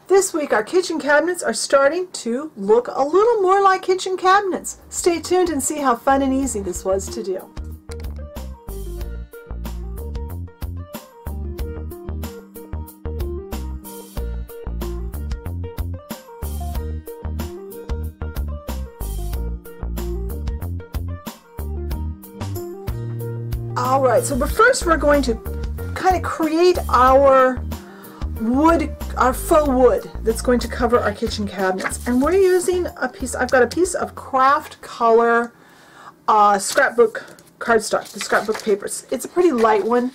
This week our kitchen cabinets are starting to look a little more like kitchen cabinets. Stay tuned and see how fun and easy this was to do. Alright, so first we're going to kind of create our wood, our faux wood that's going to cover our kitchen cabinets. And we're using a piece, I've got a piece of craft color scrapbook cardstock, the scrapbook papers. It's a pretty light one.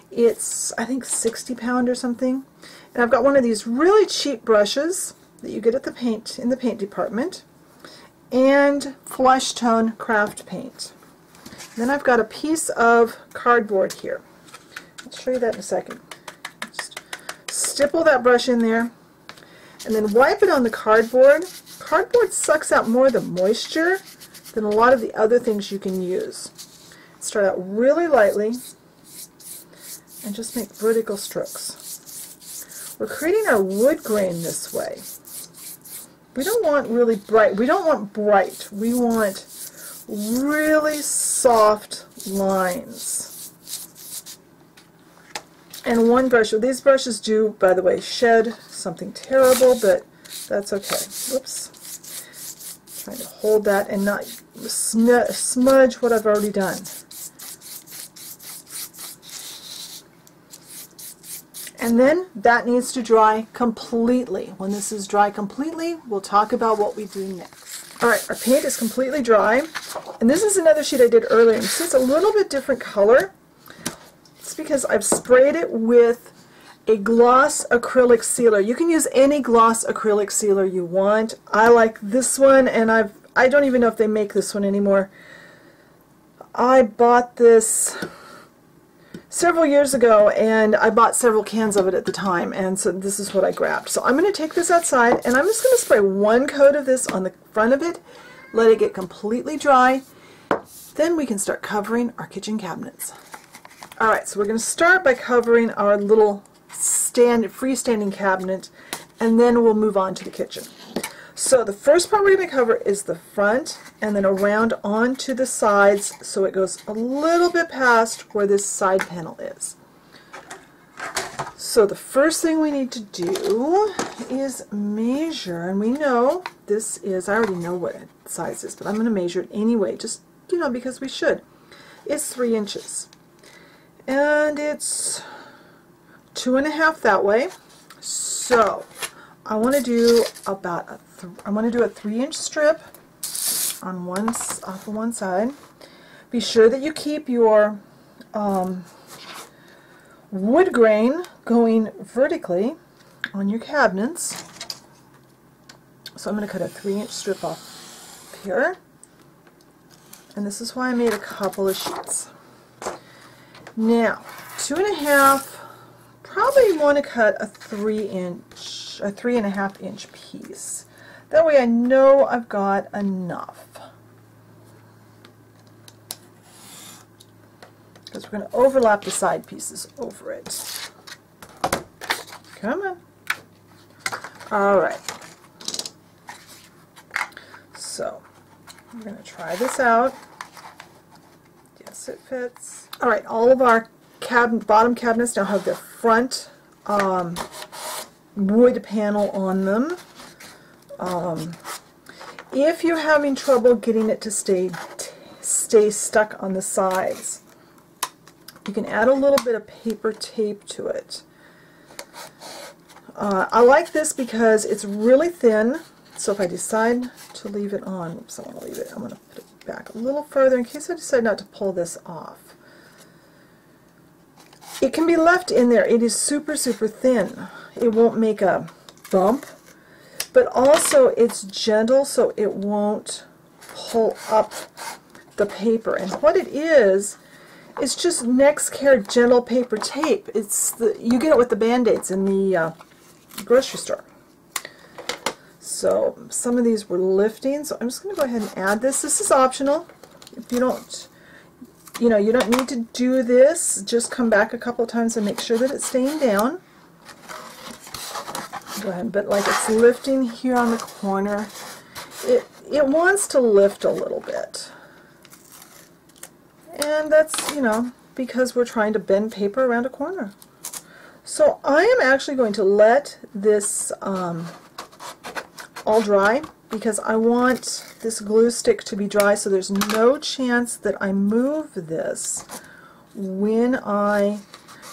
It's, I think, 60 pound or something. And I've got one of these really cheap brushes that you get at the paint, in the paint department, and flesh tone craft paint. Then I've got a piece of cardboard here. I'll show you that in a second. Just stipple that brush in there and then wipe it on the cardboard. Cardboard sucks out more of the moisture than a lot of the other things you can use. Start out really lightly and just make vertical strokes. We're creating our wood grain this way. We don't want really bright. We don't want bright. We want really soft lines. And one brush, these brushes do, by the way, shed something terrible, but that's okay. Whoops. Trying to hold that and not smudge what I've already done. And then that needs to dry completely. When this is dry completely, we'll talk about what we do next. Alright, our paint is completely dry, and this is another sheet I did earlier. You see it's a little bit different color. It's because I've sprayed it with a gloss acrylic sealer. You can use any gloss acrylic sealer you want. I like this one, and I don't even know if they make this one anymore. I bought this several years ago, and I bought several cans of it at the time, and so this is what I grabbed. So I'm going to take this outside, and I'm just going to spray one coat of this on the front of it, let it get completely dry, then we can start covering our kitchen cabinets. Alright, so we're going to start by covering our little freestanding cabinet, and then we'll move on to the kitchen. So the first part we're going to cover is the front, and then around onto the sides, so it goes a little bit past where this side panel is. So the first thing we need to do is measure, and we know this is, I already know what size is, but I'm going to measure it anyway, just, you know, because we should. It's 3 inches. And it's 2.5 that way. So I want to do about a I want to do a 3-inch strip on off of one side. Be sure that you keep your wood grain going vertically on your cabinets. So I'm going to cut a 3-inch strip off here, and this is why I made a couple of sheets. Now 2.5, probably want to cut a 3.5 inch piece. That way I know I've got enough. Because we're going to overlap the side pieces over it. Come on. Alright. So, we're going to try this out. Yes, it fits. Alright, all of our bottom cabinets now have their front wood panel on them. If you're having trouble getting it to stay stuck on the sides, you can add a little bit of paper tape to it. I like this because it's really thin, so if I decide to leave it on, oops, I want to leave it, I'm going to put it back a little further in case I decide not to pull this off. It can be left in there. It is super, super thin. It won't make a bump, but also it's gentle so it won't pull up the paper. And what it is just Next Care gentle paper tape. You get it with the Band-Aids in the grocery store. So some of these were lifting, so I'm just going to go ahead and add this. This is optional. If you don't, you don't need to do this. Just come back a couple of times and make sure that it's staying down. Go ahead, but like it's lifting here on the corner. It wants to lift a little bit. And that's, you know, because we're trying to bend paper around a corner. So I am actually going to let this all dry, because I want this glue stick to be dry so there's no chance that I move this when I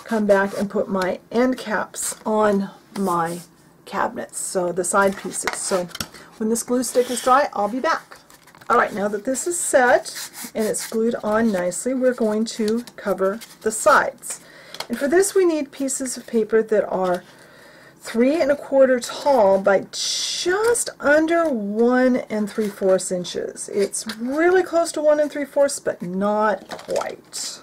come back and put my end caps on my cabinets, so the side pieces. So when this glue stick is dry, I'll be back. Alright, now that this is set and it's glued on nicely, we're going to cover the sides. And for this we need pieces of paper that are 3 1/4 tall by just under 1 3/4 inches. It's really close to 1 3/4, but not quite.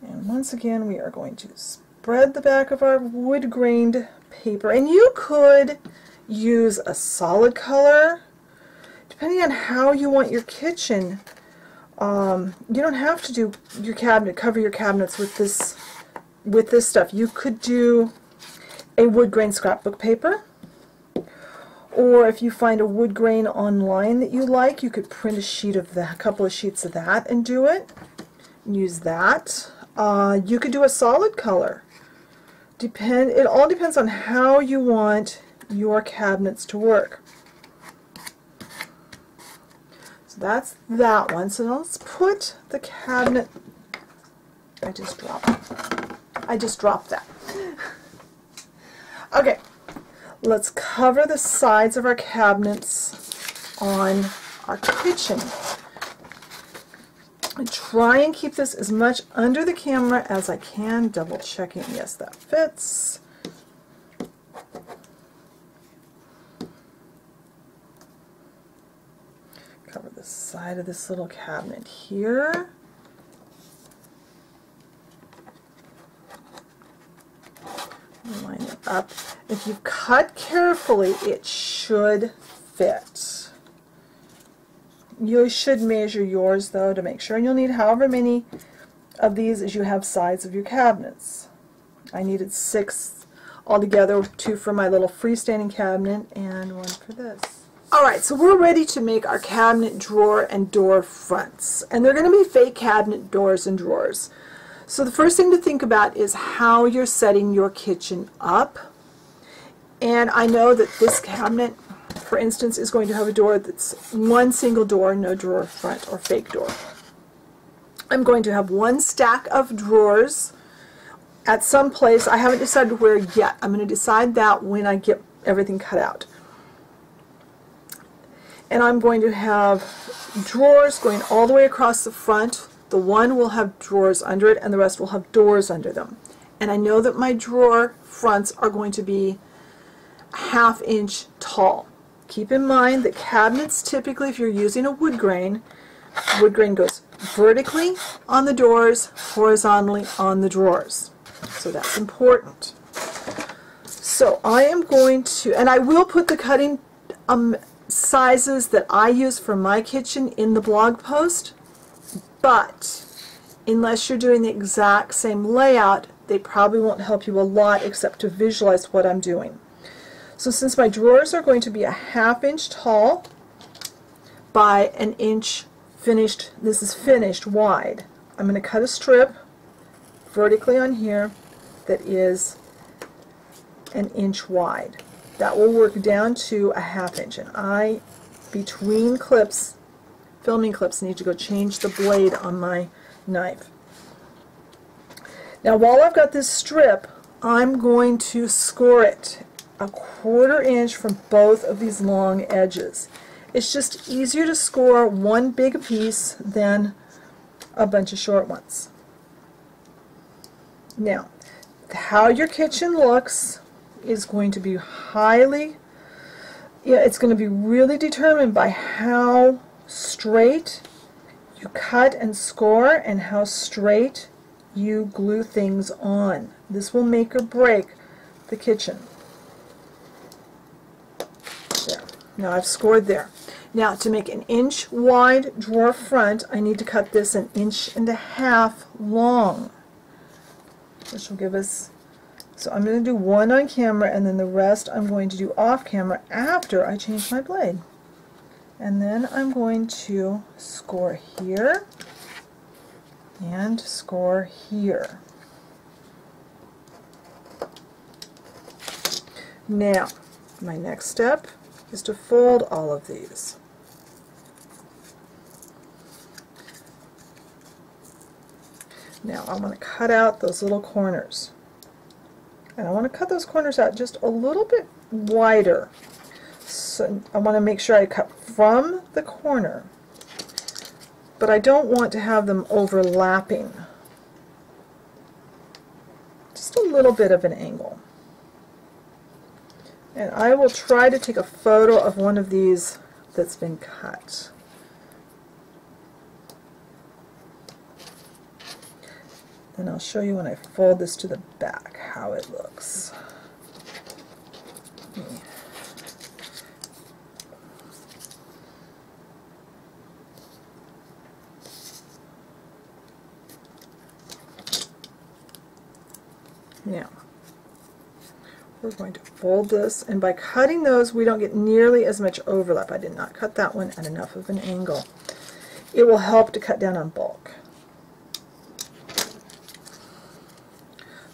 And once again, we are going to spread the back of our wood grained paper. And you could use a solid color, depending on how you want your kitchen. You don't have to do your cabinet, cover your cabinets with this stuff. You could do a wood grain scrapbook paper, or if you find a wood grain online that you like, you could print a couple of sheets of that and do it. Use that. You could do a solid color. It all depends on how you want your cabinets to work. So that's that one. So now let's put the cabinet. I just dropped that. Okay, let's cover the sides of our cabinets on our kitchen. And try and keep this as much under the camera as I can, double checking, yes, that fits. Cover the side of this little cabinet here. Line it up. If you cut carefully, it should fit. You should measure yours though to make sure, and you'll need however many of these as you have sides of your cabinets. I needed 6 altogether, 2 for my little freestanding cabinet and 1 for this. Alright, so we're ready to make our cabinet drawer and door fronts, and they're going to be fake cabinet doors and drawers. So the first thing to think about is how you're setting your kitchen up. And I know that this cabinet, for instance, is going to have a door that's one single door, no drawer front or fake door. I'm going to have one stack of drawers at some place. I haven't decided where yet. I'm going to decide that when I get everything cut out. And I'm going to have drawers going all the way across the front. The one will have drawers under it and the rest will have doors under them. And I know that my drawer fronts are going to be a 1/2 inch tall. Keep in mind that cabinets typically, if you're using a wood grain goes vertically on the doors, horizontally on the drawers. So that's important. So I am going to, and I will put the cutting sizes that I use for my kitchen in the blog post, but unless you're doing the exact same layout, they probably won't help you a lot except to visualize what I'm doing. So since my drawers are going to be a 1/2 inch tall by 1 inch finished, this is finished wide, I'm going to cut a strip vertically on here that is 1 inch wide. That will work down to a 1/2 inch, and I, between clips, filming clips, need to go change the blade on my knife. Now while I've got this strip, I'm going to score it a 1/4 inch from both of these long edges. It's just easier to score one big piece than a bunch of short ones. Now, how your kitchen looks is going to be it's going to be really determined by how straight you cut and score and how straight you glue things on. This will make or break the kitchen. There. Now I've scored there. Now to make 1 inch wide drawer front, I need to cut this 1.5 inches long. which will give us, so I'm going to do one on camera, and then the rest I'm going to do off camera after I change my blade. And then I'm going to score here and score here. Now, my next step is to fold all of these. Now I want to cut out those little corners. And I want to cut those corners out just a little bit wider. So I want to make sure I cut from the corner, but I don't want to have them overlapping. Just a little bit of an angle. And I will try to take a photo of one of these that's been cut. And I'll show you when I fold this to the back how it looks. Now, we're going to fold this, and by cutting those, we don't get nearly as much overlap. I did not cut that one at enough of an angle. It will help to cut down on bulk.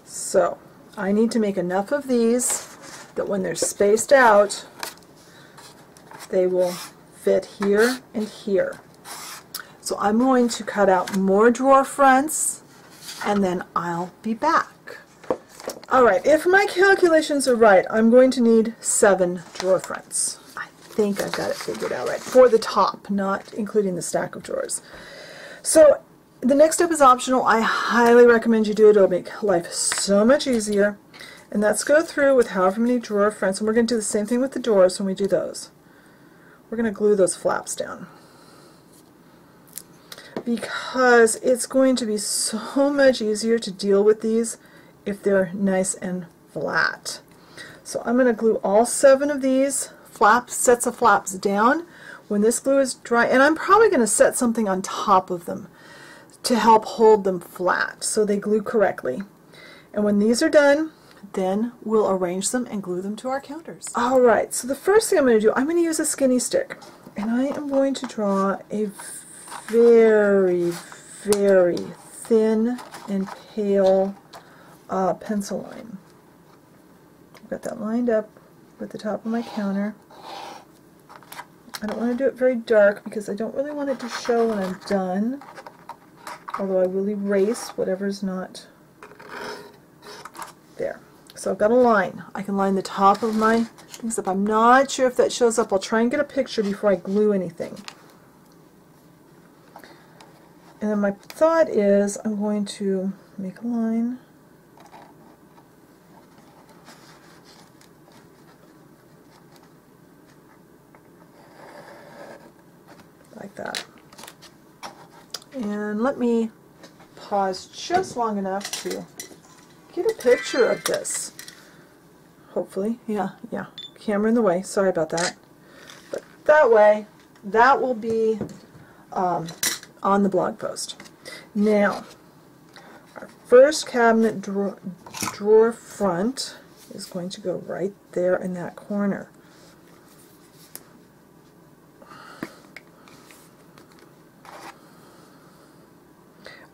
So, I need to make enough of these that when they're spaced out, they will fit here and here. So I'm going to cut out more drawer fronts, and then I'll be back. Alright, if my calculations are right, I'm going to need 7 drawer fronts. I think I've got it figured out right. For the top, not including the stack of drawers. So the next step is optional. I highly recommend you do it. It'll make life so much easier. And that's go through with however many drawer fronts, and we're going to do the same thing with the doors when we do those. We're going to glue those flaps down, because it's going to be so much easier to deal with these if they're nice and flat. So I'm going to glue all 7 of these sets of flaps down when this glue is dry, and I'm probably going to set something on top of them to help hold them flat so they glue correctly. And when these are done, then we'll arrange them and glue them to our counters. Alright, so the first thing I'm going to do, I'm going to use a skinny stick, and I am going to draw a very, very thin and pale pencil line. I've got that lined up with the top of my counter. I don't want to do it very dark because I don't really want it to show when I'm done, although I will erase whatever's not there. So I've got a line. I can line the top of my things up. I'm not sure if that shows up. I'll try and get a picture before I glue anything. And then my thought is I'm going to make a line like that. And let me pause just long enough to get a picture of this. Hopefully, yeah, camera in the way, sorry about that. But that way, that will be on the blog post. Now, our first cabinet drawer front is going to go right there in that corner.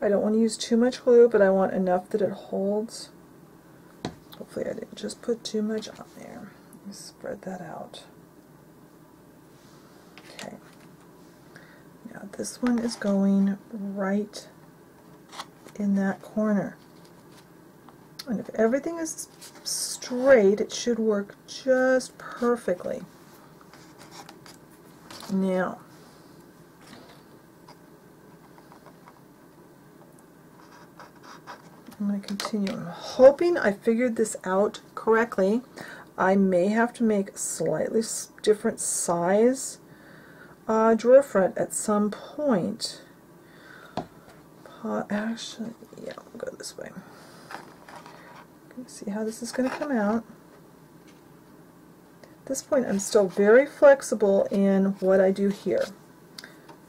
I don't want to use too much glue, but I want enough that it holds. Hopefully I didn't just put too much on there. Let me spread that out. Okay. Now this one is going right in that corner. And if everything is straight, it should work just perfectly. Now, I'm going to continue. I'm hoping I figured this out correctly. I may have to make a slightly different size drawer front at some point. Actually, yeah, I'll go this way. See how this is going to come out. At this point, I'm still very flexible in what I do here.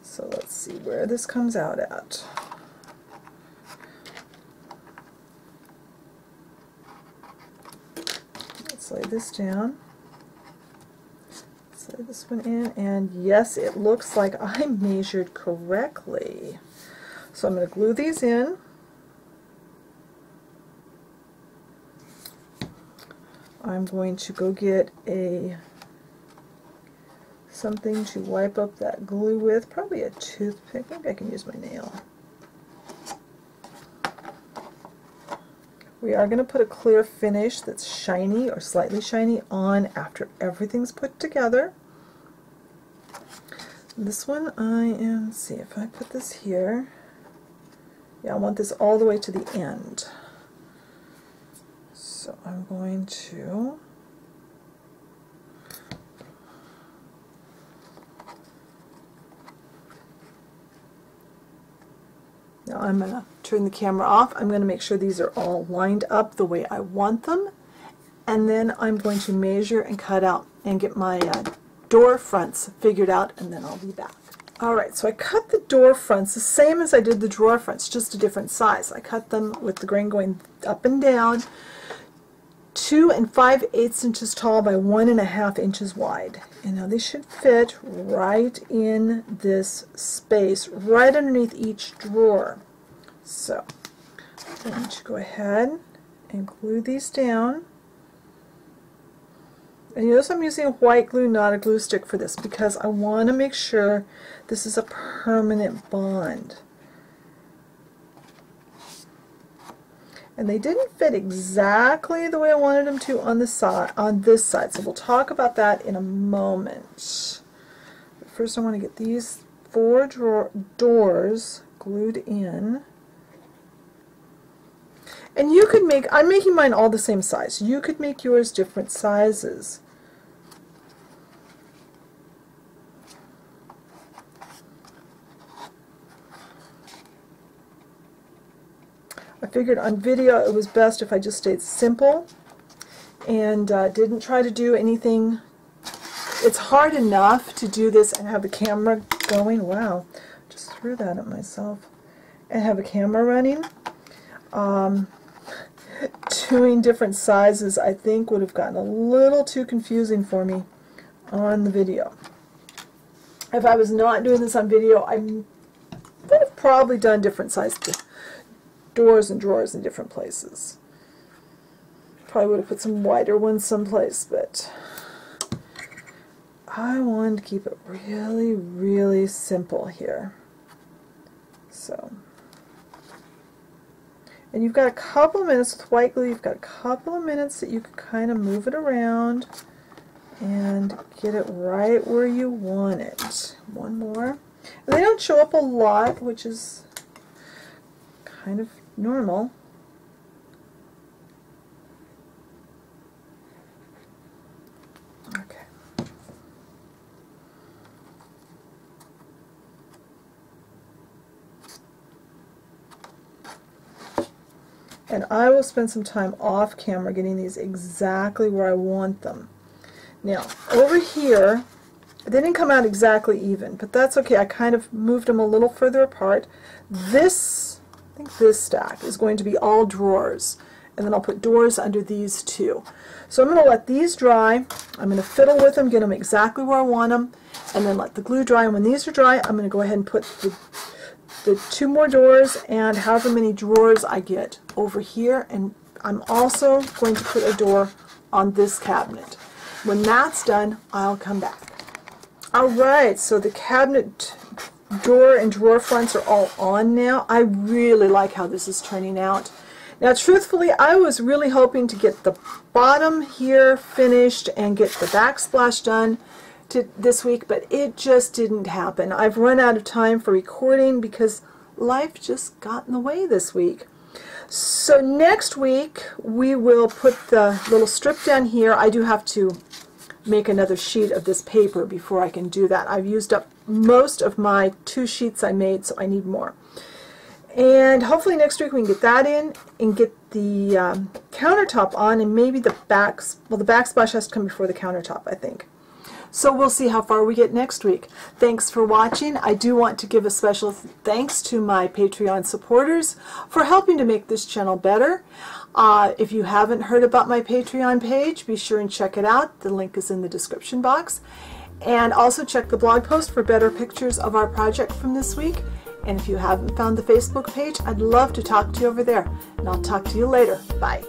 So let's see where this comes out at. Let's lay this down. Let's lay this one in, and yes, it looks like I measured correctly. So I'm going to glue these in. I'm going to go get something to wipe up that glue with, probably a toothpick. Maybe I can use my nail. We are going to put a clear finish that's shiny or slightly shiny on after everything's put together. This one let's see if I put this here. Yeah, I want this all the way to the end. So I'm going to now I'm going to turn the camera off. I'm going to make sure these are all lined up the way I want them, and then I'm going to measure and cut out and get my door fronts figured out, and then I'll be back. Alright, so I cut the door fronts the same as I did the drawer fronts, just a different size. I cut them with the grain going up and down, 2 5/8 inches tall by 1.5 inches wide. And now they should fit right in this space, right underneath each drawer. So I'm going to go ahead and glue these down. And you notice I'm using a white glue, not a glue stick for this, because I want to make sure this is a permanent bond. And they didn't fit exactly the way I wanted them to on the side, on this side. So we'll talk about that in a moment. But first I want to get these 4 doors glued in. And you could make, I'm making mine all the same size. You could make yours different sizes. I figured on video it was best if I just stayed simple and didn't try to do anything. It's hard enough to do this and have the camera going. Wow, just threw that at myself. And have a camera running. Doing different sizes I think would have gotten a little too confusing for me on the video. If I was not doing this on video, I would have probably done different sizes. Doors and drawers in different places. Probably would have put some wider ones someplace, but I wanted to keep it really, really simple here. So, and you've got a couple of minutes with white glue. You've got a couple of minutes that you can kind of move it around and get it right where you want it. One more. And they don't show up a lot, which is kind of normal. Okay. And I will spend some time off camera getting these exactly where I want them. Now, over here, they didn't come out exactly even, but that's okay. I kind of moved them a little further apart. I think this stack is going to be all drawers, and then I'll put doors under these two. So I'm going to let these dry. I'm going to fiddle with them, get them exactly where I want them, and then let the glue dry. And when these are dry, I'm going to go ahead and put the 2 more doors and however many drawers I get over here. And I'm also going to put a door on this cabinet. When that's done, I'll come back. Alright, so the cabinet door and drawer fronts are all on now. I really like how this is turning out. Now truthfully, I was really hoping to get the bottom here finished and get the backsplash done this week, but it just didn't happen. I've run out of time for recording because life just got in the way this week. So next week we will put the little strip down here. I do have to make another sheet of this paper before I can do that. I've used up most of my 2 sheets I made, so I need more. And hopefully next week we can get that in and get the countertop on, and maybe the backsplash has to come before the countertop, I think. So we'll see how far we get next week. Thanks for watching. I do want to give a special thanks to my Patreon supporters for helping to make this channel better. If you haven't heard about my Patreon page, be sure and check it out. The link is in the description box. And also check the blog post for better pictures of our project from this week. And if you haven't found the Facebook page, I'd love to talk to you over there. And I'll talk to you later. Bye.